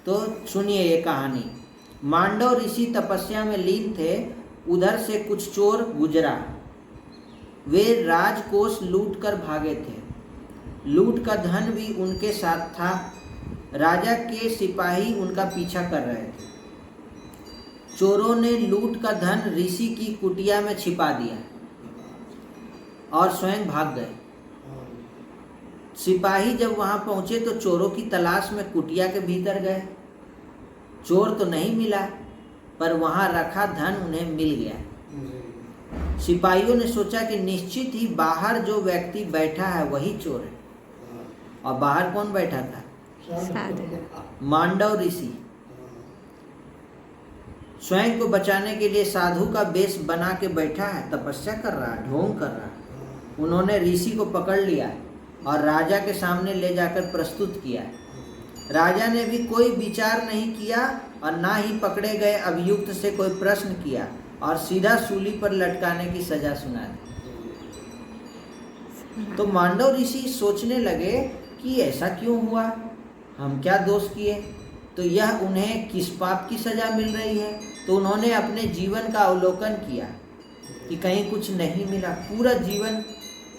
तो सुनिए ये कहानी। मांडव ऋषि तपस्या में लीन थे। उधर से कुछ चोर गुजरा। वे राजकोष लूट कर भागे थे। लूट का धन भी उनके साथ था। राजा के सिपाही उनका पीछा कर रहे थे। चोरों ने लूट का धन ऋषि की कुटिया में छिपा दिया और स्वयं भाग गए। सिपाही जब वहां पहुंचे तो चोरों की तलाश में कुटिया के भीतर गए। चोर तो नहीं मिला, पर वहां रखा धन उन्हें मिल गया। सिपाहियों ने सोचा कि निश्चित ही बाहर जो व्यक्ति बैठा है वही चोर है। और बाहर कौन बैठा था? मांडव ऋषि। स्वयं को बचाने के लिए साधु का वेश बना के बैठा है, तपस्या कर रहा है, ढोंग कर रहा है। उन्होंने ऋषि को पकड़ लिया और राजा के सामने ले जाकर प्रस्तुत किया। राजा ने भी कोई विचार नहीं किया और ना ही पकड़े गए अभियुक्त से कोई प्रश्न किया और सीधा सूली पर लटकाने की सजा सुना दी। तो मांडव ऋषि सोचने लगे कि ऐसा क्यों हुआ, हम क्या दोष किए, तो यह उन्हें किस पाप की सजा मिल रही है। तो उन्होंने अपने जीवन का अवलोकन किया कि कहीं कुछ नहीं मिला। पूरा जीवन,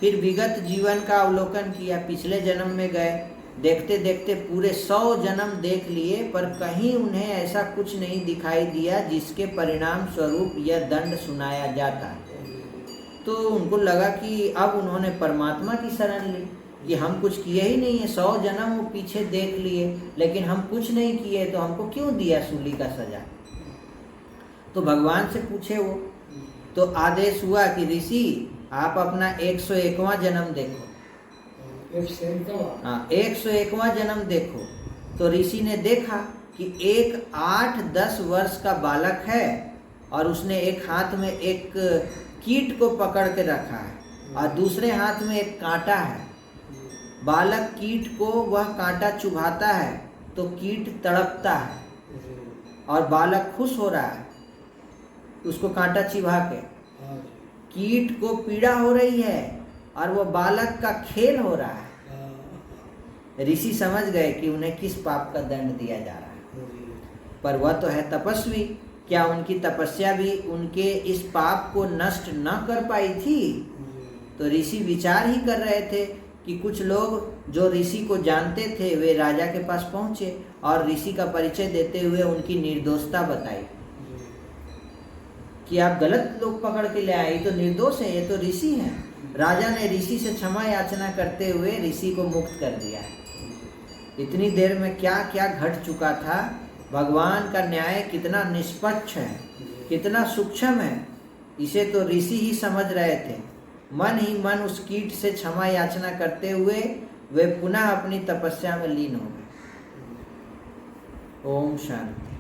फिर विगत जीवन का अवलोकन किया। पिछले जन्म में गए, देखते देखते पूरे 100 जन्म देख लिए, पर कहीं उन्हें ऐसा कुछ नहीं दिखाई दिया जिसके परिणाम स्वरूप यह दंड सुनाया जाता। तो उनको लगा कि अब उन्होंने परमात्मा की शरण ली कि हम कुछ किए ही नहीं है। 100 जन्म वो पीछे देख लिए, लेकिन हम कुछ नहीं किए, तो हमको क्यों दिया सूली का सजा। तो भगवान से पूछे वो, तो आदेश हुआ कि ऋषि आप अपना 101वां जन्म देखो। 101वां जन्म देखो। तो ऋषि ने देखा कि एक 8-10 वर्ष का बालक है और उसने एक हाथ में एक कीट को पकड़ के रखा है और दूसरे हाथ में एक कांटा है। बालक कीट को वह कांटा चुभाता है तो कीट तड़पता है और बालक खुश हो रहा है उसको कांटा चिभा के। कीट को पीड़ा हो रही है और वह बालक का खेल हो रहा है। ऋषि समझ गए कि उन्हें किस पाप का दंड दिया जा रहा है, पर वह तो है तपस्वी। क्या उनकी तपस्या भी उनके इस पाप को नष्ट न कर पाई थी? तो ऋषि विचार ही कर रहे थे कि कुछ लोग जो ऋषि को जानते थे वे राजा के पास पहुंचे और ऋषि का परिचय देते हुए उनकी निर्दोषता बताई कि आप गलत लोग पकड़ के ले आए, ये तो निर्दोष है, ये तो ऋषि हैं। राजा ने ऋषि से क्षमा याचना करते हुए ऋषि को मुक्त कर दिया। इतनी देर में क्या क्या घट चुका था। भगवान का न्याय कितना निष्पक्ष है, कितना सूक्ष्म है, इसे तो ऋषि ही समझ रहे थे। मन ही मन उस कीट से क्षमा याचना करते हुए वे पुनः अपनी तपस्या में लीन हो गए। ओम शांति।